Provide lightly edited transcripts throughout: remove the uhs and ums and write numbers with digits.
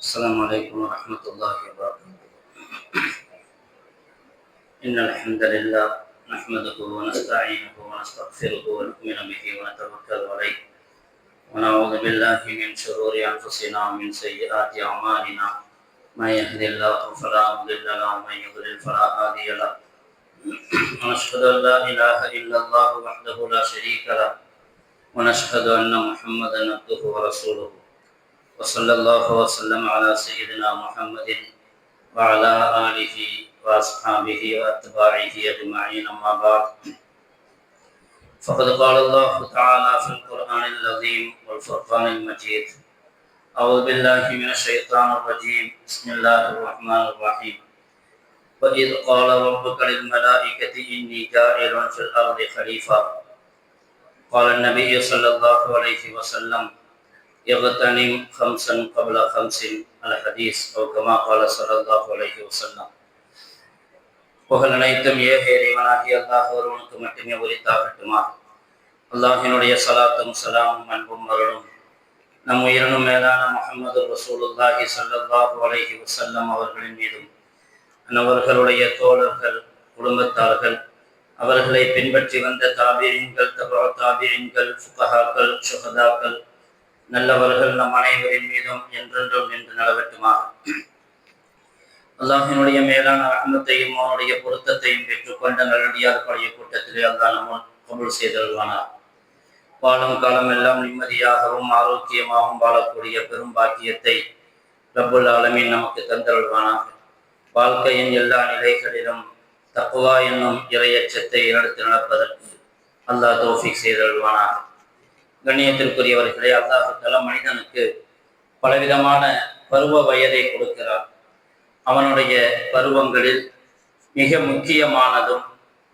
السلام عليكم ورحمة الله وبركاته. إن الحمد لله نحمده ونستعينه ونستغفره ونؤمن به ونتوكل عليه ونعوذ بالله من شرور أنفسنا ومن سيئات أعمالنا. من يهد الله فلا مضل له ومن يضلل فلا هادي له. ونشهد أن لا إله إلا الله وحده لا شريك له ونشهد أن محمدا عبده ورسوله. وصلى الله وسلم على سيدنا محمد وعلى آله وأصحابه وأتباعه أجمعين، أما بعد. فقد قال الله تعالى في القرآن العظيم والفرقان المجيد: أعوذ بالله من الشيطان الرجيم، بسم الله الرحمن الرحيم. وإذ قال ربك للملائكة إني جاعل في الأرض خليفة. قال النبي صلى الله عليه وسلم: اغتنم خمسا قبل خمس. الحديث. أو كما قال صلى الله عليه وسلم. புகழ் அனைத்தும் ஏக இறைவனாகிய அல்லாஹ் ஒருவனுக்கு மட்டுமே உரித்தாகட்டுமா. அல்லாஹினுடைய சலாத்தும் சலாமும் அன்பும் அருளும் நம் உயிரினும் மேலான முஹம்மது ரசூலுல்லாஹி ஸல்லல்லாஹு அலைஹி வஸல்லம் அவர்களின் மீதும், அவர்களுடைய தோழர்கள், குடும்பத்தார்கள், அவர்களை பின்பற்றி வந்த தாபீஈன்கள், தபா தாபீஈன்கள், ஃபுகஹாக்கள், ஷுஹதாக்கள், நல்லவர்கள் நம் அனைவரின் மீதும் என்றென்றும் நின்று நிலவட்டுமா. அல்லாஹினுடைய மேலான ரஹ்மத்தையும் அவனுடைய பொருத்தத்தையும் பெற்றுக்கொண்ட நல்லடியார்களுடைய கூட்டத்திலே அல்லாஹ் நம்ம கபூல் செய்தல்வானார். வாழும் காலம் எல்லாம் நிம்மதியாகவும் ஆரோக்கியமாகவும் வாழக்கூடிய பெரும் பாக்கியத்தை ரப்புல் ஆலமீன் நமக்கு தந்தருள்வானாக. வாழ்க்கையின் எல்லா நிலைகளிலும் தக்வா என்னும் இறையச்சத்தை எடுத்து நடப்பதற்கு அல்லாஹ் தௌஃபீக் செய்தருள்வானாக. கண்ணியத்திற்குரியவர்களே, அல்லாஹ் தஆலா மனிதனுக்கு பலவிதமான பருவ வயதை கொடுக்கிறார். அவனுடைய பருவங்களில் மிக முக்கியமானதும்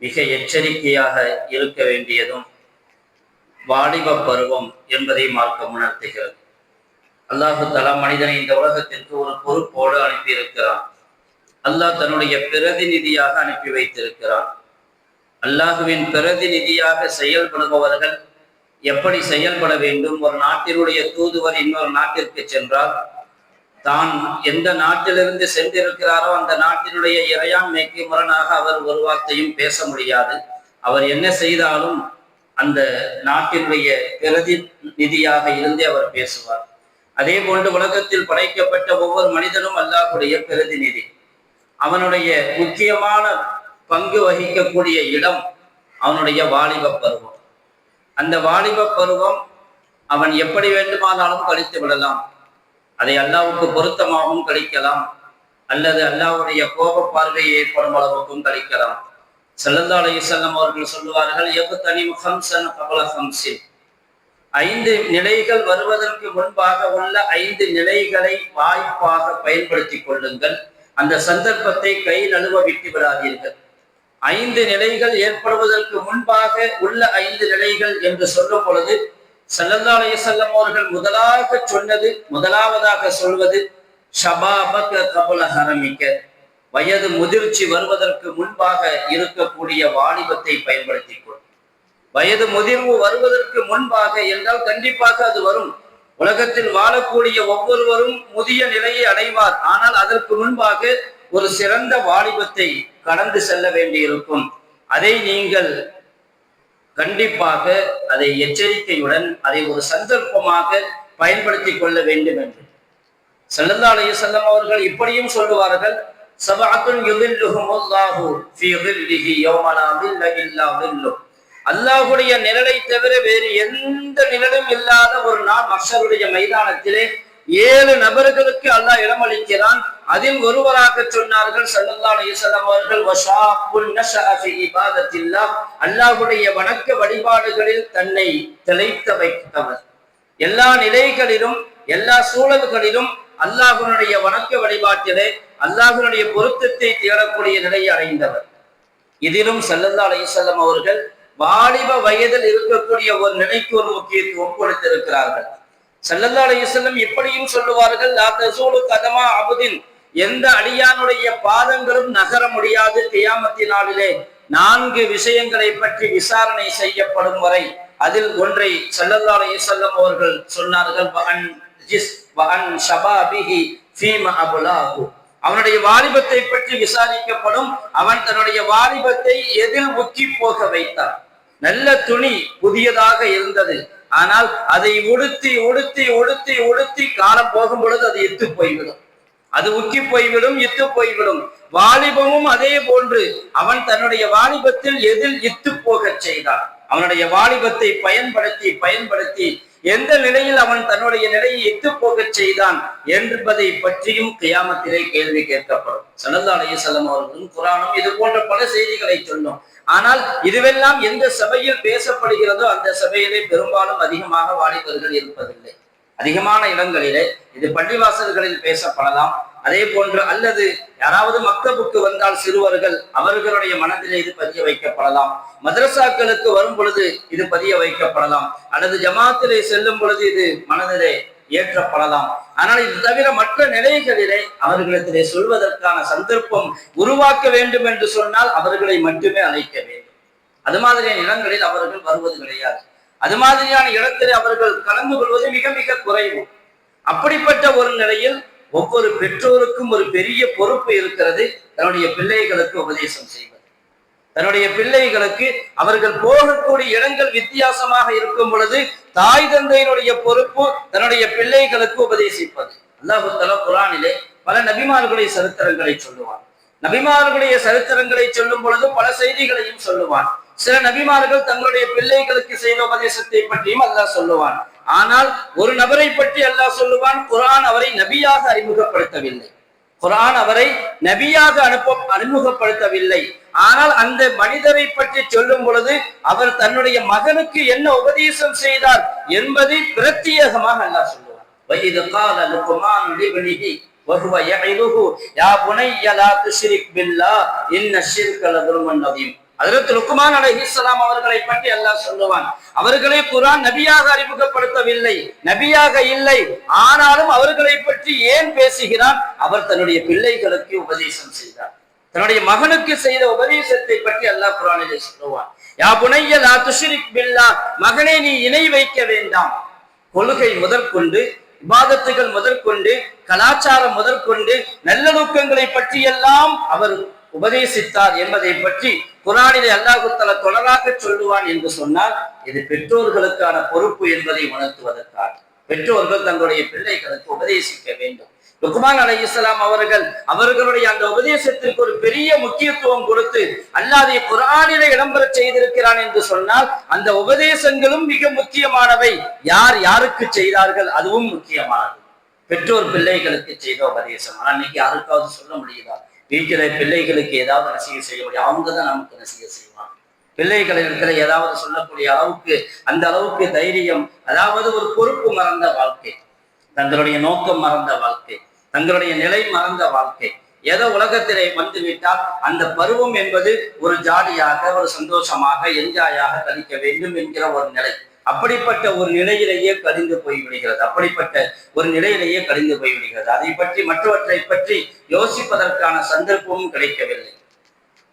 மிக எச்சரிக்கையாக இருக்க வேண்டியதும் வாலிப பருவம் என்பதை மார்க்கம் உணர்த்துகிறது. அல்லாஹ் தஆலா மனிதனை இந்த உலகத்திற்கு ஒரு பொறுப்போடு அனுப்பியிருக்கிறான். அல்லாஹ் தன்னுடைய பிரதிநிதியாக அனுப்பி வைத்திருக்கிறான். அல்லாஹுவின் பிரதிநிதியாக செயல்படுபவர்கள் எப்படி செயல்பட வேண்டும்? ஒரு நாட்டினுடைய தூதுவர் இன்னொரு நாட்டிற்கு சென்றால் தான் எந்த நாட்டிலிருந்து சென்றிருக்கிறாரோ அந்த நாட்டினுடைய இறையாண்மைக்கு முரணாக அவர் ஒரு வார்த்தையும் பேச முடியாது. அவர் என்ன செய்தாலும் அந்த நாட்டினுடைய பிரதிநிதியாக இருந்தே அவர் பேசுவார். அதே போன்று உலகத்தில் படைக்கப்பட்ட ஒவ்வொரு மனிதனும் அல்லாஹ்வுடைய பிரதிநிதி. அவனுடைய முக்கியமான பங்கு வகிக்கக்கூடிய இடம் அவனுடைய வாலிப பருவம். அந்த வாலிப பருவம் அவன் எப்படி வேண்டுமானாலும் கழித்து விடலாம். அதை அல்லாஹ்வுக்கு பொருத்தமாகவும் கழிக்கலாம், அல்லது அல்லாஹ்வுடைய கோப பார்வையை ஏற்படும் அளவுக்கும் கழிக்கலாம். ஸல்லல்லாஹு அலைஹி வஸல்லம் அவர்கள் சொல்லுவார்கள்: யக்தனிம் ஹம்ஸன் கப்ல ஹம்ஸின். 5 நிலைகள் வருவதற்கு முன்பாக உள்ள 5 நிலைகளை வாய்ப்பாக பயன்படுத்திக் கொள்ளுங்கள். அந்த சந்தர்ப்பத்தை கை நழுவ விட்டு விடாதீர்கள். 5 நிலைகள் ஏற்படுவதற்கு முன்பாக உள்ள 5 நிலைகள் என்று சொல்லும் பொழுது ஸல்லல்லாஹு அலைஹி வஸல்லம் அவர்கள் முதலாவதாக சொல்வது ஷபாபக கப்ல ஹரமிக. வயது முதிர்ச்சி வருவதற்கு முன்பாக இருக்கக்கூடிய வாலிபத்தை பயன்படுத்திக் கொள். வயது முதிர்வு வருவதற்கு முன்பாக என்றால் கண்டிப்பாக அது வரும். உலகத்தில் வாழக்கூடிய ஒவ்வொருவரும் முதிய நிலையை அடைவார். ஆனால் அதற்கு முன்பாக ஒரு சிறந்த வாலிபத்தை கடந்து செல்ல வேண்டியிருக்கும். அதை நீங்கள் கண்டிப்பாக அதை எச்சரிக்கையுடன் அதை ஒரு சந்தர்ப்பமாக பயன்படுத்தி கொள்ள வேண்டும் என்று ஸல்லல்லாஹு அலைஹி வஸல்லம் அவர்கள் இப்படியும் சொல்லுவார்கள்: சபஅத்துன் யுதில்லுஹுமுல்லாஹு ஃபீ ظில்லிஹி யௌம லா ظில்ல இல்லா ظில்லுஹ். அல்லாஹ்வுடைய நிழலை தவிர வேறு எந்த நிழலும் இல்லாத ஒரு நாள் மஹ்ஷருடைய மைதானத்திலே 7 நபர்களுக்கு அல்லாஹ் இடமளிக்கிறான். அதில் ஒருவராக சொன்னார்கள் ஸல்லல்லாஹு அலைஹி வஸல்லம் அவர்கள்: வஷாபுன் நஷஅ ஃபீ இபாதத்தில்லாஹ். அல்லாஹ்வுடைய வணக்க வழிபாடுகளில் தன்னை திளைத்த வைத்தவர். எல்லா நிலைகளிலும் எல்லா சூழல்களிலும் அல்லாஹ்வுடைய வணக்க வழிபாட்டிலே அல்லாஹ்வுடைய பொருத்தத்தை தேடக்கூடிய நிலையை அடைந்தவர். இதிலும் ஸல்லல்லாஹு அலைஹி வஸல்லம் அவர்கள் வாலிப வயதில் இருக்கக்கூடிய ஒரு நிலைக்கு ஒரு முக்கியத்துவம் கொடுத்திருக்கிறார்கள். ஸல்லல்லாஹு அலைஹி வஸல்லம் இப்படியும் சொல்லுவார்கள்: லா தஸூலு கதமா அப்தின். எந்த அடியானுடைய பாதங்களும் நகர முடியாது கியாமத்தின் நாளிலே 4 விஷயங்களை பற்றி விசாரணை செய்யப்படும் வரை. அதில் ஒன்றை ஸல்லல்லாஹு அலைஹி வஸல்லம் அவர்கள் சொன்னார்கள்: வஅன் ஷபாபிஹி ஃபீமா அபுலாஹு, அவனுடைய வாலிபத்தை பற்றி விசாரிக்கப்படும். அவன் தன்னுடைய வாலிபத்தை எதில் உக்கி போக வைத்தான். நல்ல துணி புதியதாக இருந்தது, ஆனால் அதை உடுத்தி உடுத்தி உடுத்தி உடுத்தி காலம் போகும் பொழுது அது இத்து போய்விடும், அது உக்கி போய்விடும், இத்து போய்விடும். வாலிபமும் அதே போன்று அவன் தன்னுடைய வாலிபத்தில் எதில் இத்து போக செய்தான். அவனுடைய வாலிபத்தை பயன்படுத்தி பயன்படுத்தி எந்த நிலையில் அவன் தன்னுடைய நிலையை எத்து போக செய்தான் என்பதை பற்றியும் கியாமத்திலே கேள்வி கேட்கப்படும். ஸல்லல்லாஹு அலைஹி வஸல்லம் அவர்களும் குர்ஆனும் இது போன்ற பல செய்திகளை சொல்லும். ஆனால் இதுவெல்லாம் எந்த சபையில் பேசப்படுகிறதோ அந்த சபையிலே பெரும்பாலும் அதிகமாக வாலிபர்கள் இருப்பதில்லை. அதிகமான இடங்களிலே இது பள்ளிவாசல்களில் பேசப்படலாம். அதே போன்று அல்லது யாராவது மக்தபுக்கு வந்தால் சிறுவர்கள் அவர்களுடைய மனதிலே இது பதிய வைக்கப்படலாம். மதரசாக்களுக்கு வரும் பொழுது இது பதிய வைக்கப்படலாம். அல்லது ஜமாத்திலே செல்லும் பொழுது இது மனதிலே ஏற்றப்படலாம். ஆனால் இது தவிர மற்ற நிலைகளிலே அவர்களிடத்திலே சொல்வதற்கான சந்தர்ப்பம் உருவாக்க வேண்டும் என்று சொன்னால் அவர்களை மட்டுமே அழைக்க வேண்டும். அது மாதிரியான இடங்களில் அவர்கள் வருவது கிடையாது. அது மாதிரியான இடத்திலே அவர்கள் கலந்து கொள்வது மிக மிக குறைவு. அப்படிப்பட்ட ஒரு நிலையில் ஒவ்வொரு பெற்றோருக்கும் ஒரு பெரிய பொறுப்பு இருக்கிறது. தன்னுடைய பிள்ளைகளுக்கு உபதேசம் செய்வது, தன்னுடைய பிள்ளைகளுக்கு அவர்கள் போகக்கூடிய இடங்கள் வித்தியாசமாக இருக்கும் பொழுது தாய் தந்தையினுடைய பொறுப்பு தன்னுடைய பிள்ளைகளுக்கு உபதேசிப்பது. அல்லாஹ் தஆலா குர்ஆனிலே பல நபிமார்களுடைய சரித்திரங்களை சொல்லுவான். நபிமார்களுடைய சரித்திரங்களை சொல்லும் பொழுது பல செய்திகளையும் சொல்லுவான். சில நபிமார்கள் தங்களுடைய பிள்ளைகளுக்கு செய்த உபதேசத்தை பற்றியும் அல்லாஹ் சொல்லுவான். ஆனால் ஒரு நபரை பற்றி அல்லாஹ் சொல்லுவான், குர்ஆன் அவரை நபியாக அறிமுகப்படுத்தவில்லை. குர்ஆன் அவரை நபியாக அறிமுகப்படுத்தவில்லை. ஆனால் அந்த மனிதரை பற்றி சொல்லும் பொழுது அவர் தன்னுடைய மகனுக்கு என்ன உபதேசம் செய்தார் என்பதை பிரத்யேகமாக அல்லாஹ் சொல்லுவார். வஇது கால லுக்மான் லிப்னிஹி வஹுவ யஇதுஹு யா புனைய லா துஷ்ரிக் பில்லாஹ் இன்ன ஷிர்க லதுல்முன் அதீம். ஹஜ்ரத் லுக்மான் அலைஹிஸ்ஸலாம் அவர்களை பற்றி அல்லாஹ் சொல்லுவான். அவர்களை குர்ஆன் நபியாக அறிமுகப்படுத்தவில்லை, நபியாக இல்லை. ஆனாலும் அவர்களை பற்றி ஏன் பேசுகிறான்? அவர் தன்னுடைய பிள்ளைகளுக்கு உபதேசம் செய்தார். தன்னுடைய மகனுக்கு செய்த உபதேசத்தை பற்றி அல்லாஹ் குர்ஆனிலே சொல்லுவான். யா புனைய லா துஷ்ரிக் பில்லாஹ், மகனே நீ இணை வைக்க வேண்டாம். கொள்கை முதற்கொண்டு, இபாதத்துகள் முதற்கொண்டு, கலாச்சாரம் முதற்கொண்டு, நல்லொழுக்கங்களை பற்றியெல்லாம் அவர் உபதேசித்தார் என்பதை பற்றி குர்ஆனிலே அல்லாஹ் தஆலா தொடராக சொல்லுவான் என்று சொன்னால் இது பெற்றோர்களுக்கான பொறுப்பு என்பதை உணர்த்துவதற்காக பெற்றோர்கள் தங்களுடைய பிள்ளைகளுக்கு உபதேசிக்க வேண்டும். லுக்மான் அலைஹிஸ்ஸலாம் அவர்களுடைய அந்த உபதேசத்திற்கு ஒரு பெரிய முக்கியத்துவம் கொடுத்து அல்லாஹ் குர்ஆனிலே இடம்பெற செய்திருக்கிறான் என்று சொன்னால் அந்த உபதேசங்களும் மிக முக்கியமானவை. யார் யாருக்கு செய்தார்கள் அதுவும் முக்கியமானது. பெற்றோர் பிள்ளைகளுக்கு செய்த உபதேசம். ஆனால் இன்னைக்கு யாருக்காவது சொல்ல முடியுதா? வீட்டில பிள்ளைகளுக்கு ஏதாவது நசிகை செய்ய முடியும், அவங்க தான் நமக்கு நசிகை செய்வாங்க. பிள்ளைகளிடத்துல ஏதாவது சொல்லக்கூடிய அளவுக்கு அந்த அளவுக்கு தைரியம், அதாவது ஒரு பொறுப்பு மறந்த வாழ்க்கை, தங்களுடைய நோக்கம் மறந்த வாழ்க்கை, தங்களுடைய நிலை மறந்த வாழ்க்கை. ஏதோ உலகத்திலே வந்து விட்டால் அந்த பருவம் என்பது ஒரு ஜாலியாக, ஒரு சந்தோஷமாக, என்ஜாயாக கழிக்க வேண்டும் என்கிற ஒரு நிலை. அப்படிப்பட்ட ஒரு நிலையிலேயே கழிந்து போய்விடுகிறது. அதை பற்றி மற்றவற்றை பற்றி யோசிப்பதற்கான சந்தர்ப்பமும் கிடைக்கவில்லை.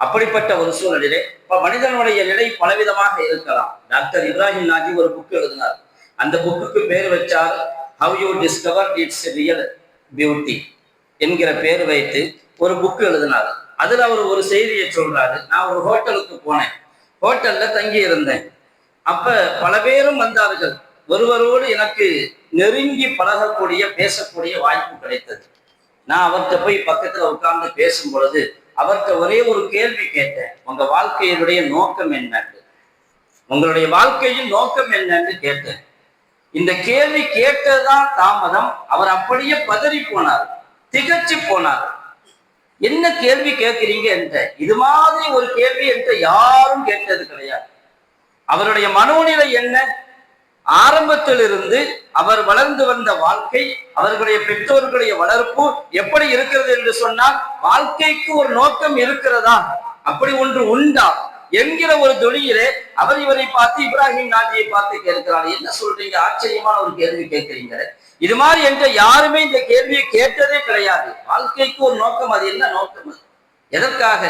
அப்படிப்பட்ட ஒரு சூழலிலே மனிதனுடைய நிலை பலவிதமாக இருக்கலாம். டாக்டர் இப்ராஹிம் நாஜி ஒரு புக் எழுதினார். அந்த புக்குக்கு பேர் வச்சார் how you discover it's real beauty என்கிற பேர் வைத்து ஒரு புக் எழுதினார். அதுல அவர் ஒரு செய்தியை சொல்றாரு. நான் ஒரு ஹோட்டலுக்கு போனேன், ஹோட்டல்ல தங்கி இருந்தேன். அப்ப பல பேரும் வந்தார்கள். ஒருவரோடு எனக்கு நெருங்கி பழகக்கூடிய, பேசக்கூடிய வாய்ப்பு கிடைத்தது. நான் அவர்கிட்ட போய் பக்கத்துல உட்கார்ந்து பேசும் பொழுது அவர்கிட்ட ஒரே ஒரு கேள்வி கேட்டேன். உங்க வாழ்க்கையினுடைய நோக்கம் என்னன்னு, உங்களுடைய வாழ்க்கையின் நோக்கம் என்னன்னு கேட்டேன். இந்த கேள்வி கேட்டதுதான் தாமதம். அவர் அப்படியே பதறி போனார், திகச்சு போனார். என்ன கேள்வி கேட்கிறீங்க என்ற இது மாதிரி ஒரு கேள்வி என்ற யாரும் கேட்டது கிடையாது. அவருடைய மனோநிலை என்ன? ஆரம்பத்திலிருந்து அவர் வளர்ந்து வந்த வாழ்க்கை, அவர்களுடைய பெற்றோர்களுடைய வளர்ப்பு எப்படி இருக்கிறது என்று சொன்னால் வாழ்க்கைக்கு ஒரு நோக்கம் இருக்கிறதா, அப்படி ஒன்று உண்டா என்கிற ஒரு தொழிலே அவர் இவரை பார்த்து, இப்ராஹிம் நாஜியை பார்த்து கேட்கிறார். என்ன சொல்றீங்க, ஆச்சரியமான ஒரு கேள்வி கேட்கிறீங்க. இது மாதிரி என்ற யாருமே இந்த கேள்வியை கேட்டதே கிடையாது. வாழ்க்கைக்கு ஒரு நோக்கம், அது என்ன நோக்கம்? அது எதற்காக?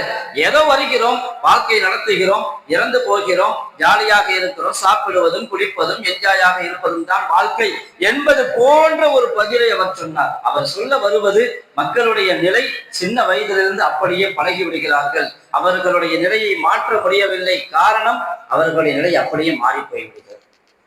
ஏதோ வருகிறோம், வாழ்க்கை நடத்துகிறோம், இறந்து போகிறோம், ஜாலியாக இருக்கிறோம், சாப்பிடுவதும் குடிப்பதும் என்ஜாயாக இருப்பதும் தான் வாழ்க்கை என்பது போன்ற ஒரு பதிலை அவர் சொன்னார். அவர் சொல்ல வருவது மக்களுடைய நிலை சின்ன வயதிலிருந்து அப்படியே பழகி விடுகிறார்கள். அவர்களுடைய நிலையை மாற்ற முடியவில்லை. காரணம், அவர்களுடைய நிலை அப்படியே மாறி போய்விடுகிறது.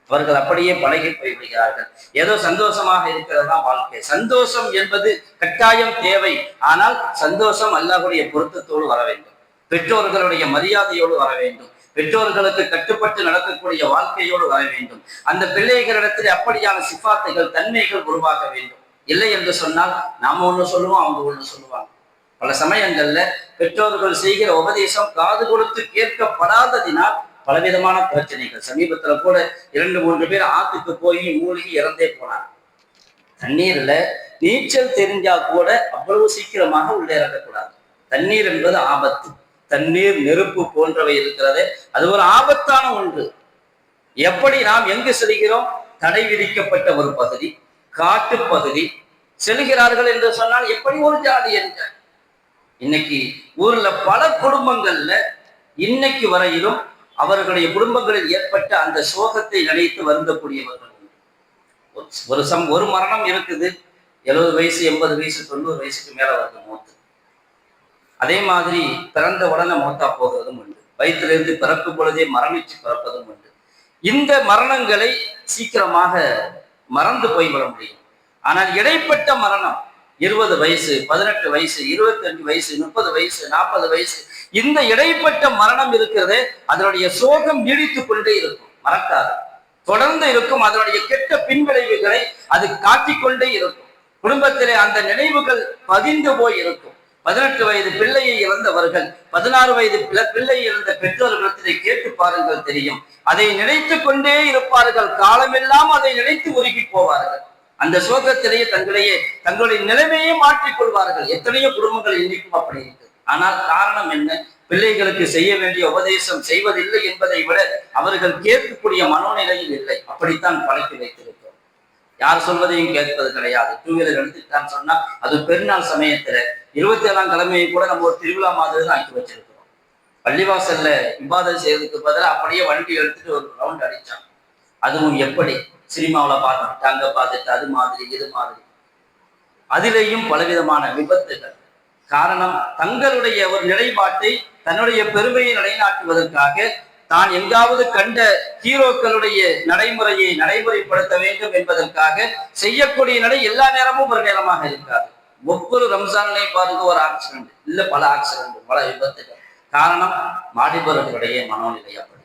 அவர்கள் அப்படியே பழகி போய்விடுகிறார்கள். ஏதோ சந்தோஷமாக இருக்கிறதா வாழ்க்கை. சந்தோஷம் என்பது கட்டாயம் தேவை. ஆனால் சந்தோஷம் அல்லாஹ்வுடைய பொருத்தத்தோடு வர வேண்டும், பெற்றோர்களுடைய மரியாதையோடு வர வேண்டும், பெற்றோர்களுக்கு கட்டுப்பட்டு நடக்கக்கூடிய வாழ்க்கையோடு வர வேண்டும். அந்த பிள்ளைகளிடத்தில் அப்படியான சிபாத்துகள், தன்மைகள் உருவாக வேண்டும். இல்லை என்று சொன்னால் நாம ஒண்ணு சொல்லுவோம், அவங்க ஒண்ணு சொல்லுவாங்க. பல சமயங்கள்ல பெற்றோர்கள் செய்கிற உபதேசம் காது கொடுத்து கேட்கப்படாததினால் பலவிதமான பிரச்சனைகள். சமீபத்துல கூட 2-3 பேர் ஆத்துக்கு போய் மூழ்கி இறந்தே போனாங்க. தண்ணீர்ல நீச்சல் தெரிஞ்சா கூட அவ்வளவு சீக்கிரமாக உள்ளே இறங்கக்கூடாது. தண்ணீர் என்பது ஆபத்து. தண்ணீர், நெருப்பு போன்றவை இருக்கிறது, அது ஒரு ஆபத்தான ஒன்று. எப்படி நாம் எங்கு செல்கிறோம்? தடை விதிக்கப்பட்ட ஒரு பகுதி, காட்டு பகுதி செல்கிறார்கள் என்று சொன்னால் எப்படி ஒரு ஜாதி என்ற. இன்னைக்கு ஊர்ல பல குடும்பங்கள்ல இன்னைக்கு வரையிலும் அவர்களுடைய குடும்பங்களில் ஏற்பட்ட அந்த சோகத்தை நினைத்து வருந்தக்கூடியவர்கள். ஒரு மரணம் இருக்குது, 70 வயசு, 80 வயசு, 90 வயசுக்கு மேல வருது மூத்து. அதே மாதிரி பிறந்த உடனே மூத்தா போகிறதும் உண்டு. வயிற்றிலிருந்து பிறக்கும் பொழுதே மரணிச்சு பிறப்பதும் உண்டு. இந்த மரணங்களை சீக்கிரமாக மறந்து போய்விட முடியும். ஆனால் இடைப்பட்ட மரணம் 20 வயசு, 18 வயசு, 25 வயசு, 30 வயசு, 40 வயசு, இந்த இடைப்பட்ட மரணம் இருக்கிறது, அதனுடைய சோகம் நீடித்துக் கொண்டே இருக்கும், மறக்காது, தொடர்ந்து இருக்கும். அதனுடைய கெட்ட பின்விளைவுகளை அது காட்டிக்கொண்டே இருக்கும். குடும்பத்திலே அந்த நினைவுகள் பதிந்து போய் இருக்கும். 18 வயது பிள்ளையை இழந்தவர்கள் 16 வயது பிள்ளையை இழந்த பெற்றோர்களிடத்திலே கேட்டு பாருங்கள், தெரியும். அதை நினைத்து கொண்டே இருப்பார்கள், காலமெல்லாம் அதை நினைத்து உருகி போவார்கள். அந்த சோகத்திலேயே தங்களுடைய நிலைமையை மாற்றிக் கொள்வார்கள். எத்தனையோ குடும்பங்கள் இன்னைக்கும் அப்படி இருக்கு. ஆனால் காரணம் என்ன? பிள்ளைகளுக்கு செய்ய வேண்டிய உபதேசம் செய்வதில்லை என்பதை விட அவர்கள் கேட்கக்கூடிய மனோநிலையில் இல்லை. அப்படித்தான் பழக்கி வைத்திருக்கிறோம். யார் சொல்வதையும் கேட்பது கிடையாது. 2 வீலர் எடுத்துட்டான்னு சொன்னா அது பெருநாள் சமயத்துல 27ஆம் கிழமையை கூட நம்ம ஒரு திருவிழா மாதிரி தான் ஆக்கி வச்சிருக்கிறோம். பள்ளிவாசல்ல இபாதத் செய்யறதுக்கு பதிலாக அப்படியே வண்டி எடுத்துட்டு ஒரு ரவுண்ட் அடிச்சான். அதுவும் எப்படி? சினிமாவில் பார்த்துட்டு அங்க பார்த்துட்டு அது மாதிரி இது மாதிரி. அதிலேயும் பலவிதமான விபத்துகள். காரணம், தங்களுடைய ஒரு நிலைப்பாட்டை, தன்னுடைய பெருமையை நிலைநாட்டுவதற்காக தான் எங்காவது கண்ட ஹீரோக்களுடைய நடைமுறையை நடைமுறைப்படுத்த வேண்டும் என்பதற்காக செய்யக்கூடிய நடை எல்லா நேரமும் ஒரு நேரமாக இருக்காது. ஒவ்வொரு ரம்ஜான்லையும் பாருங்க ஒரு ஆக்சிடென்ட், இல்ல பல ஆக்சிடென்ட், பல விபத்துகள். காரணம், மாடிபவர்களுடைய மனோநிலை அப்படி.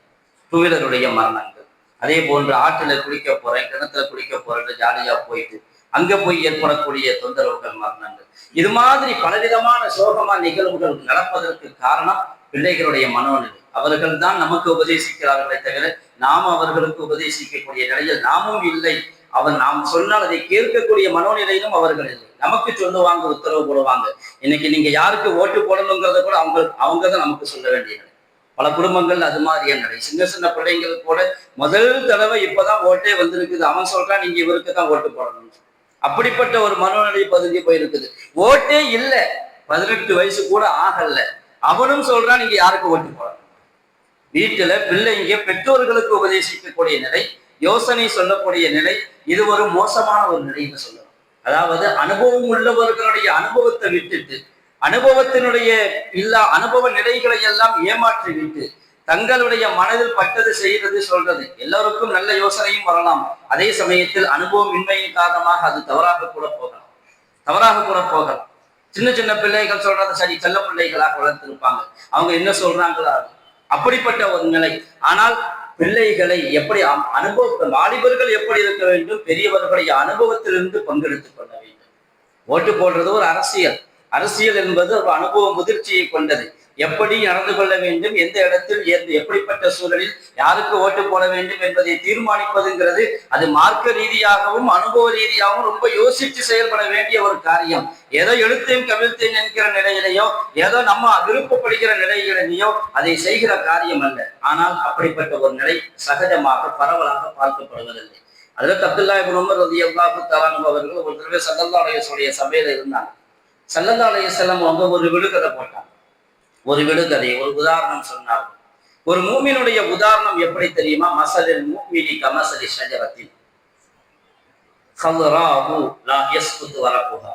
2 வீலருடைய மரணங்கள். அதே போன்று ஆற்றுல குளிக்க போறேன், கிணத்துல குளிக்க போறேன், ஜாலியா போயிட்டு அங்க போய் ஏற்படக்கூடிய தொந்தரவுகள், மரணங்கள், இது மாதிரி பலவிதமான சோகமான நிகழ்வுகள் நடப்பதற்கு காரணம் பிள்ளைகளுடைய மனோநிலை. அவர்கள் தான் நமக்கு உபதேசிக்கிறார்களே தவிர நாம் அவர்களுக்கு உபதேசிக்கக்கூடிய நிலையில் நாமும் இல்லை. நாம் சொன்னால் அதை கேட்கக்கூடிய மனோநிலையிலும் அவர்கள் இல்லை. நமக்கு சொல்லுவாங்க, உத்தரவு போடுவாங்க. இன்னைக்கு நீங்க யாருக்கு ஓட்டு போடணுங்கிறத கூட அவங்க தான் நமக்கு சொல்ல வேண்டிய நிலை. பல குடும்பங்கள் அது மாதிரியான நிலை. சின்ன பிள்ளைங்கள் கூட முதல் தடவை இப்பதான் ஓட்டே வந்திருக்குது, அவன் சொல்றான் நீங்க இவருக்கு தான் ஓட்டு போடணும். அப்படிப்பட்ட ஒரு மனோநிலை பதிஞ்சு போயிருக்குது. ஓட்டே இல்லை, 18 வயசு கூட ஆகல, அவனும் சொல்றான் நீங்க யாருக்கு ஓட்டு போடணும். வீட்டுல பிள்ளைங்க பெற்றோர்களுக்கு உபதேசிக்கக்கூடிய நிலை, யோசனை சொல்லக்கூடிய நிலை, இது ஒரு மோசமான ஒரு நிலைன்னு சொல்லணும். அதாவது அனுபவம் உள்ளவர்களுடைய அனுபவத்தை விட்டுட்டு, அனுபவத்தினுடைய அனுபவ நிலைகளை எல்லாம் ஏமாற்றி விட்டு தங்களுடைய மனதில் பட்டது செய்யறது சொல்றது. எல்லோருக்கும் நல்ல யோசனையும் வரலாம். அதே சமயத்தில் அனுபவம் இன்மையின் காரணமாக அது தவறாக கூட போகலாம். சின்ன பிள்ளைகள் சொல்றது சரி, செல்ல பிள்ளைகளாக வளர்த்திருப்பாங்க, அவங்க என்ன சொல்றாங்களா, அப்படிப்பட்ட ஒரு நிலை. ஆனால் பிள்ளைகளை எப்படி வாலிபர்கள் எப்படி இருக்க வேண்டும்? பெரியவர்களுடைய அனுபவத்திலிருந்து பங்கெடுத்துக் கொள்ள வேண்டும். ஓட்டு போடுறது ஒரு அரசியல் என்பது ஒரு அனுபவ முதிர்ச்சியை கொண்டது. எப்படி நடந்து கொள்ள வேண்டும், எந்த இடத்தில் எப்படிப்பட்ட சூழலில் யாருக்கு ஓட்டு போட வேண்டும் என்பதை தீர்மானிப்பதுங்கிறது அது மார்க்க ரீதியாகவும் அனுபவ ரீதியாகவும் ரொம்ப யோசித்து செயல்பட வேண்டிய ஒரு காரியம். ஏதோ எழுத்தையும் கவிழ்த்தையும் என்கிற நிலையிலேயோ, ஏதோ நம்ம விருப்பப்படுகிற நிலைகளிலேயோ அதை செய்கிற காரியம் அல்ல. ஆனால் அப்படிப்பட்ட ஒரு நிலை சகஜமாக பரவலாக பார்க்கப்படுவதில்லை. அதில் அப்துல்லாஹ் இப்னு உமர் ரலியல்லாஹு தஆலா அவர்கள் ஒரு தடவை ஸல்லல்லாஹு அலைஹி வஸல்லம் சபையில இருந்தாங்க. ஸல்லல்லாஹு அலைஹி வஸல்லம் அவங்க ஒரு விடுகதை போட்டாங்க. ஒரு விடுகதை, ஒரு உதாரணம் சொன்னார். ஒரு மூமினுடைய உதாரணம் எப்படி தெரியுமா? மசலில் மூமினி கமசலி ஷஜரத்தின் ஹல்ராஹு லா யஸ்குது வரகுஹா.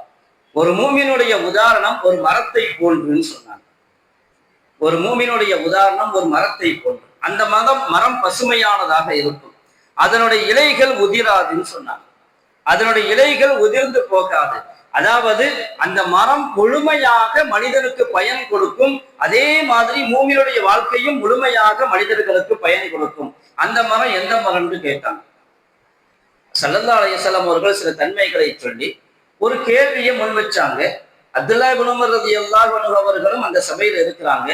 ஒரு மூமினுடைய உதாரணம் ஒரு மரத்தை போன்றுன்னு சொன்னாங்க. ஒரு மூமினுடைய உதாரணம் ஒரு மரத்தை போன்று. அந்த மரம் பசுமையானதாக இருக்கும். அதனுடைய இலைகள் உதிராதுன்னு சொன்னாங்க. அதனுடைய இலைகள் உதிர்ந்து போகாது. அதாவது அந்த மரம் முழுமையாக மனிதனுக்கு பயன் கொடுக்கும். அதே மாதிரி மூமினுடைய வாழ்க்கையும் முழுமையாக மனிதர்களுக்கு பயன் கொடுக்கும். அந்த மரம் எந்த மரம்னு கேட்டாங்க. ஸல்லல்லாஹு அலைஹி வஸல்லம் அவர்கள் சில தன்மைகளை சொல்லி ஒரு கேள்வியை முன் வச்சாங்க. அப்துல்லாஹ் இப்னு உமர் ரலியல்லாஹு அன்ஹு அவர்களும் அந்த சபையில இருக்கிறாங்க.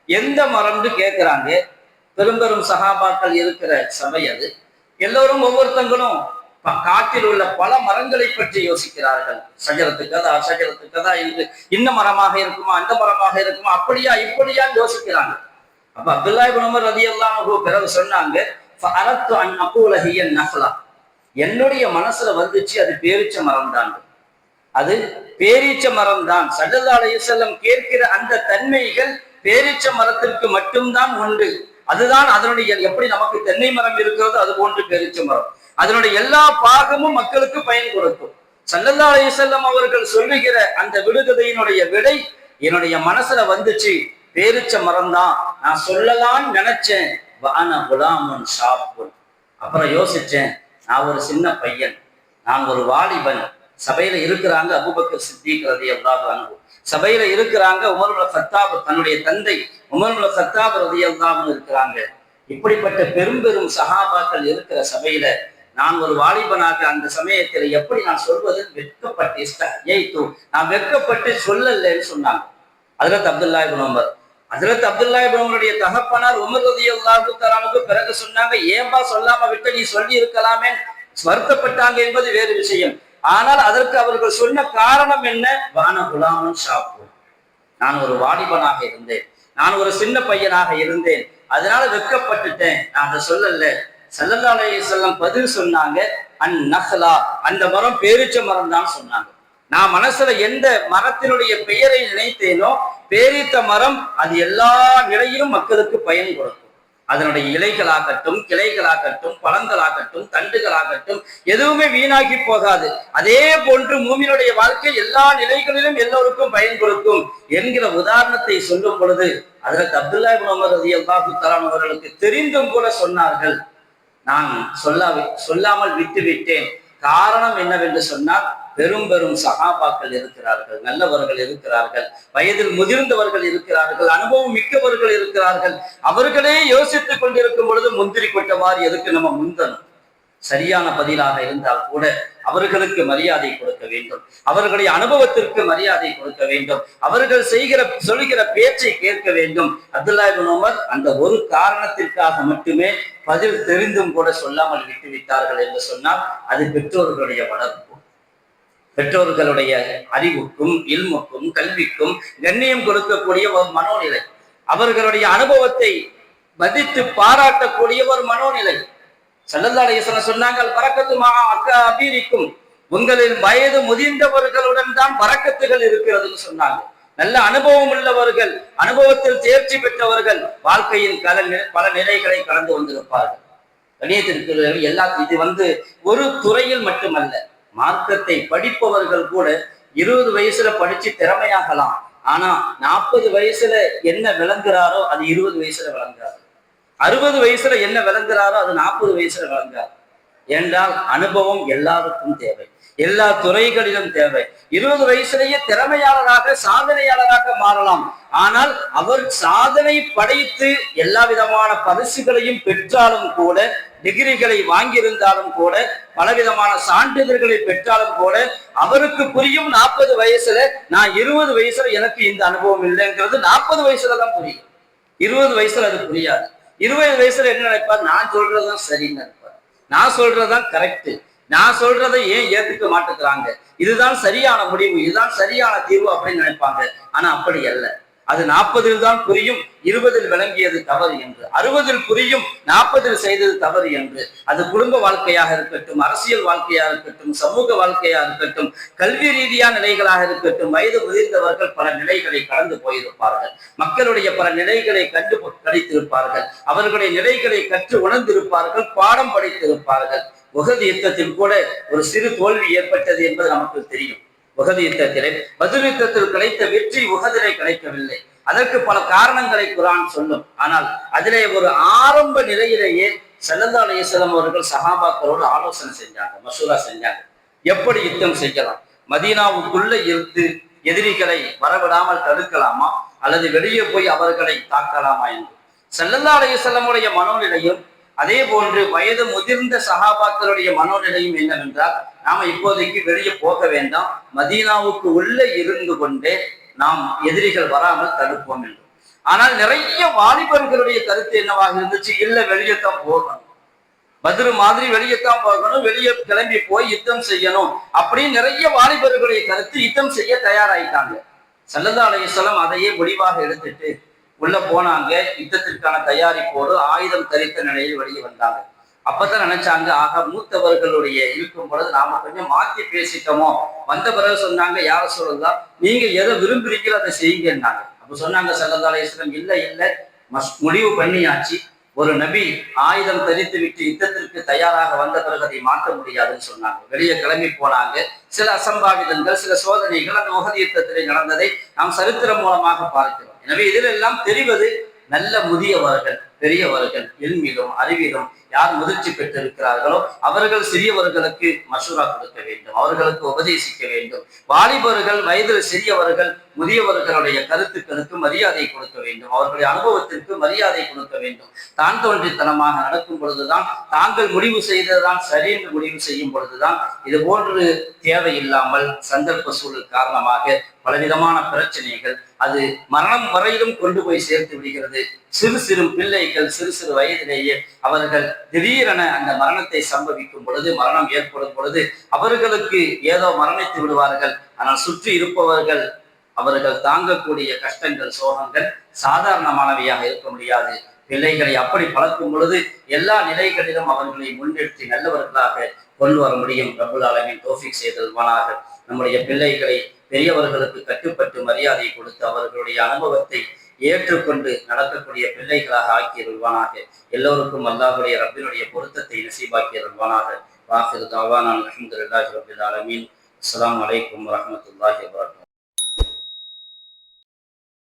எந்த மரம்னு கேட்கிறாங்க. பெரும்பெரும் சஹாபாக்கள் இருக்கிற சபை அது. எல்லோரும் ஒவ்வொருத்தங்களும் காட்டில் உள்ள பல மரங்களை பற்றி யோசிக்கிறார்கள். சஜரத்து கதா என்று இன்ன மரமாக இருக்குமா, அந்த மரமாக இருக்குமா, அப்படியா இப்படியா யோசிக்கிறாங்க. அப்ப அப்துல்லாஹ் இப்னு உமர் ரலியல்லாஹு அன்ஹு பிறகு சொன்னாங்க, ஃபஅரத்து அன் அகூல ஹிய நஹ்லா. என்னுடைய மனசுல வந்துச்சு அது பேரீச்ச மரம் தான். அது பேரீச்ச மரம் தான். ஸல்லல்லாஹு அலைஹி வஸல்லம் கேட்கிற அந்த தன்மைகள் பேரீச்ச மரத்திற்கு மட்டும்தான் உண்டு. அதுதான் அதனுடைய, எப்படி நமக்கு தென்னை மரம் இருக்கிறதோ அது போன்று பேரீச்ச மரம். அதனுடைய எல்லா பாகமும் மக்களுக்கு பயன் கொடுக்கும். ஸல்லல்லாஹு அலைஹி வஸல்லம் அவர்கள் சொல்லுகிற அந்த விடுகதையினுடைய விடை என்னுடைய மனசுல வந்துச்சு, பேரீச்ச மரம் தான். நான் சொல்லலாம்னு நினைச்சேன். வஅன குலாமுன் ஷாப்புன். அப்புறம் யோசிச்சேன், நான் ஒரு சின்ன பையன், நான் ஒரு வாலிபன். சபையில இருக்கிறாங்க அபூபக்கர் சித்திக் ரலியல்லாஹு அன்ஹு, சபையில இருக்கிறாங்க உமர் இப்னு கத்தாப், தன்னுடைய தந்தை உமர் இப்னு கத்தாப் ரலியல்லாஹு அன்ஹு இருக்கிறாங்க. இப்படிப்பட்ட பெரும் சஹாபாக்கள் இருக்கிற சபையில நான் ஒரு வாலிபனாக அந்த சமயத்தில் எப்படி நான் சொல்வது வெட்கப்பட்டு நான் வெட்கப்பட்டு சொல்லலன்னு சொன்னாங்க ஹஜ்ரத் அப்துல்லாஹ் இப்னு உமர். ஹஜ்ரத் அப்துல்லாஹ் இப்னு உமருடைய தகப்பனார் உமர் ரலியல்லாஹு தஆலாவுக்கு பிறகு சொன்னாங்க, ஏன்பா சொல்லாம விட்டு நீ சொல்லி இருக்கலாமே, வருத்தப்பட்டாங்க என்பது வேறு விஷயம். ஆனால் அதற்கு அவர்கள் சொன்ன காரணம் என்ன? வான குலாமுன் ஷாப்பு. நான் ஒரு வாலிபனாக இருந்தேன், நான் ஒரு சின்ன பையனாக இருந்தேன், அதனால வெட்கப்பட்டுட்டேன், நான் அதை சொல்லல. ஸல்லல்லாஹு அலைஹி வஸல்லம் பதில் சொன்னாங்க, அன் நஹ்லா, அந்த மரம் பேரீச்ச மரம் தான் சொன்னாங்க. நான் மனசுல எந்த மரத்தினுடைய பெயரை நினைத்தேனோ பேரீத்த மரம், அது எல்லா நிலையிலும் மக்களுக்கு பயன் கொடுக்கும். அதனுடைய இலைகளாகட்டும், கிளைகளாகட்டும், பழங்களாகட்டும், தண்டுகளாகட்டும், எதுவுமே வீணாகி போகாது. அதே போன்று மூமினுடைய வாழ்க்கை எல்லா நிலைகளிலும் எல்லோருக்கும் பயன் கொடுக்கும் என்கிற உதாரணத்தை சொல்லும் பொழுது ஹஜ்ரத் அப்துல்லாஹ் இப்னு உமர் ரலியல்லாஹு தஆலா அவர்களுக்கு தெரிந்தும் கூட சொன்னார்கள், நான் சொல்லாமல் விட்டு விட்டேன். காரணம் என்னவென்று சொன்னால், பெரும் சஹாபாக்கள் இருக்கிறார்கள், நல்லவர்கள் இருக்கிறார்கள், வயதில் முதிர்ந்தவர்கள் இருக்கிறார்கள், அனுபவம் மிக்கவர்கள் இருக்கிறார்கள். அவர்களே யோசித்துக் கொண்டிருக்கும் பொழுது முந்திரி கொட்டவாறு எதுக்கு நம்ம முந்தணும்? சரியான பதிலாக இருந்தால் கூட அவர்களுக்கு மரியாதை கொடுக்க வேண்டும், அவர்களுடைய அனுபவத்திற்கு மரியாதை கொடுக்க வேண்டும், அவர்கள் சொல்லுகிற பேச்சை கேட்க வேண்டும். அப்துல்லாஹ் இப்னு உமர் அந்த ஒரு காரணத்திற்காக மட்டுமே பதில் தெரிந்தும் கூட சொல்லாமல் விட்டுவிட்டார்கள் என்று சொன்னால் அது பெற்றோர்களுடைய வளர்ப்பு, பெற்றோர்களுடைய அறிவுக்கும் இல்முக்கும் கல்விக்கும் கண்ணியம் கொடுக்கக்கூடிய ஒரு மனோநிலை, அவர்களுடைய அனுபவத்தை மதித்து பாராட்டக்கூடிய ஒரு மனோநிலை. ஸல்லல்லாஹு அலைஹி வஸல்லம் சொன்னாங்க, பரக்கத்து மா அபீரிக்கும், உங்களின் வயது முதிர்ந்தவர்களுடன் தான் பரக்கத்துகள் இருக்கிறதுன்னு சொன்னாங்க. நல்ல அனுபவம் உள்ளவர்கள், அனுபவத்தில் தேர்ச்சி பெற்றவர்கள் வாழ்க்கையின் பல நிலைகளை கடந்து வந்திருப்பார்கள். கணியத்திற்கு இது ஒரு துறையில் மட்டுமல்ல, மார்க்கத்தை படிப்பவர்கள் கூட 20 வயசுல படிச்சு திறமையாகலாம். ஆனா 40 வயசுல என்ன விளங்குறாரோ அது 20 வயசுல விளங்குறாரு, 60 வயசுல என்ன விளங்குறாரோ அது 40 வயசுல விளங்குறாரு. என்றால் அனுபவம் எல்லாருக்கும் தேவை, எல்லா துறைகளிலும் தேவை. 20 வயசுலேயே திறமையாளராக சாதனையாளராக மாறலாம். ஆனால் அவர் சாதனை படைத்து எல்லா விதமான பரிசுகளையும் பெற்றாலும் கூட, டிகிரிகளை வாங்கியிருந்தாலும் கூட, பலவிதமான சான்றிதழ்களை பெற்றாலும் கூட, அவருக்கு புரியும் 40 வயசுல நான் 20 வயசுல எனக்கு இந்த அனுபவம் இல்லைங்கிறது 40 வயசுலதான் புரியும். 20 வயசுல அது புரியாது. 20 வயசுல என்ன நினைப்பார்? நான் சொல்றதுதான் சரின்னு நினைப்பார், நான் சொல்றதுதான் கரெக்ட், நான் சொல்றதை ஏன் ஏத்துக்க மாட்டேங்கிறாங்க, இதுதான் சரியான முடிவு, இதுதான் சரியான தீர்வு அப்படின்னு நினைப்பாங்க. ஆனா அப்படி அல்ல. அது 40 தான் புரியும், 20 விளங்கியது தவறு என்று, 60 புரியும், 40 செய்தது தவறு என்று. அது குடும்ப வாழ்க்கையாக இருக்கட்டும், அரசியல் வாழ்க்கையாக இருக்கட்டும், சமூக வாழ்க்கையாக இருக்கட்டும், கல்வி ரீதியான நிலைகளாக இருக்கட்டும், வயது முதிர்ந்தவர்கள் பல நிலைகளை கடந்து போயிருப்பார்கள், மக்களுடைய பல நிலைகளை கண்டு படித்திருப்பார்கள், அவர்களுடைய நிலைகளை கற்று உணர்ந்திருப்பார்கள், பாடம் படித்திருப்பார்கள். உஹது யுத்தத்தில் கூட ஒரு சிறு தோல்வி ஏற்பட்டது என்பது நமக்கு தெரியும். உஹது யுத்தத்திலே, பத்ர் யுத்தத்தில் கிடைத்த வெற்றி உஹதிலே கிடைக்கவில்லை. அதற்கு பல காரணங்களை குர்ஆன் சொல்லும். ஆனால் அதிலே ஒரு ஆரம்ப நிலையிலேயே ஸல்லல்லாஹு அலைஹி வஸல்லம் அவர்கள் சஹாபாக்களோடு ஆலோசனை செஞ்சாங்க, மசூரா செஞ்சாங்க. எப்படி யுத்தம் செய்யலாம், மதீனாவுக்குள்ள இருந்து எதிரிகளை வரவிடாமல் தடுக்கலாமா அல்லது வெளியே போய் அவர்களை தாக்கலாமா என்று. ஸல்லல்லாஹு அலைஹி வஸல்லம் உடைய மனோநிலையும் அதே போன்று வயது முதிர்ந்த சஹாபாக்களுடைய மனோநிலையும் என்னவென்றால், நாம இப்போதைக்கு வெளியே போக வேண்டாம், மதீனாவுக்கு உள்ளே இருந்து கொண்டே நாம் எதிரிகள் வராமல் தடுப்போம் என்று. ஆனால் நிறைய வாலிபர்களுடைய கருத்து என்னவாக இருந்துச்சு, இல்ல வெளியேத்தான் போகணும், பத்ரு மாதிரி வெளியேத்தான் போகணும், வெளியே கிளம்பி போய் யுத்தம் செய்யணும் அப்படின்னு நிறைய வாலிபர்களுடைய கருத்து. யுத்தம் செய்ய தயாராயிட்டாங்க. ஸல்லல்லாஹு அலைஹி வஸல்லம் அதையே முடிவாக எடுத்துட்டு உள்ள போனாங்க. யுத்தத்திற்கான தயாரிப்போடு ஆயுதம் தரித்த நிலையில் வெளியே வந்தாங்க. அப்பதான் நினைச்சாங்க, ஆக மூத்தவர்களுடைய இருக்கும் பொழுது நாம கொஞ்சம் மாத்தி பேசிட்டோமோ. வந்த பிறகு சொன்னாங்க, யார சொல்லலாம், நீங்க எதை விரும்புறீங்களோ அதை செய்யுங்கன்னாங்க. அப்ப சொன்னாங்க ஸல்லல்லாஹு அலைஹி வஸல்லம், இல்ல முடிவு பண்ணியாச்சு, ஒரு நபி ஆயுதம் தரித்து விட்டு யுத்தத்திற்கு தயாராக வந்த பிறகு அதை மாற்ற முடியாதுன்னு சொன்னாங்க. வெளியே கிளம்பி போனாங்க. சில அசம்பாவிதங்கள், சில சோதனைகள் அந்த உஹது யுத்தத்திலே நடந்ததை நாம் சரித்திரம் மூலமாக பார்க்கிறோம். எனவே இதில் எல்லாம் தெரிவது, நல்ல முதியவர்கள், பெரியவர்கள், இல்மிலும் அறிவிலும் யார் முதிர்ச்சி பெற்றிருக்கிறார்களோ அவர்கள் சிறியவர்களுக்கு மசூரா கொடுக்க வேண்டும், அவர்களுக்கு உபதேசிக்க வேண்டும். வாலிபர்கள், வயதில் சிறியவர்கள், முதியவர்களுடைய கருத்துக்களுக்கு மரியாதை கொடுக்க வேண்டும், அவர்களுடைய அனுபவத்திற்கு மரியாதை கொடுக்க வேண்டும். தான் தோன்றித்தனமாக நடக்கும் பொழுதுதான், தாங்கள் முடிவு செய்ததுதான் சரி என்று முடிவு செய்யும் பொழுதுதான் இது போன்று தேவையில்லாமல் சந்தர்ப்ப சூழல் காரணமாக பலவிதமான பிரச்சனைகள் அது மரணம் வரையிலும் கொண்டு போய் சேர்த்து விடுகிறது. சிறு சிறு பிள்ளைகள் சிறு சிறு வயதிலேயே அவர்கள் திடீரென அந்த மரணத்தை சம்பவிக்கும் பொழுது, மரணம் ஏற்படும் பொழுது அவர்களுக்கு ஏதோ மரணித்து விடுவார்கள். ஆனால் சுற்றி இருப்பவர்கள் அவர்கள் தாங்கக்கூடிய கஷ்டங்கள், சோகங்கள் சாதாரணமானவையாக இருக்க முடியாது. பிள்ளைகளை அப்படி பழக்கும் பொழுது எல்லா நிலைகளிலும் அவர்களை முன்னிறுத்தி நல்லவர்களாக கொண்டு வர முடியும். ரப்புல் ஆலமீன் தௌஃபீக் செய்தல்வானாக. நம்முடைய பிள்ளைகளை பெரியவர்களுக்கு கட்டுப்பட்டு மரியாதை கொடுத்து அவர்களுடைய அனுபவத்தை ஏற்றுக்கொண்டு நடக்கக்கூடிய பிள்ளைகளாக ஆக்கியருள்வானாக. எல்லோருக்கும் அல்லாஹுடைய ரப்பினுடைய பொருத்தத்தை நசீபாக்கியருள்வானாக. வாஹிரு தாவானா அல்ஹம்துலில்லாஹி ரப்பில் ஆலமீன். அஸ்ஸலாமு அலைக்கும் வரஹ்மத்துல்லாஹி வபரகாத்துஹு.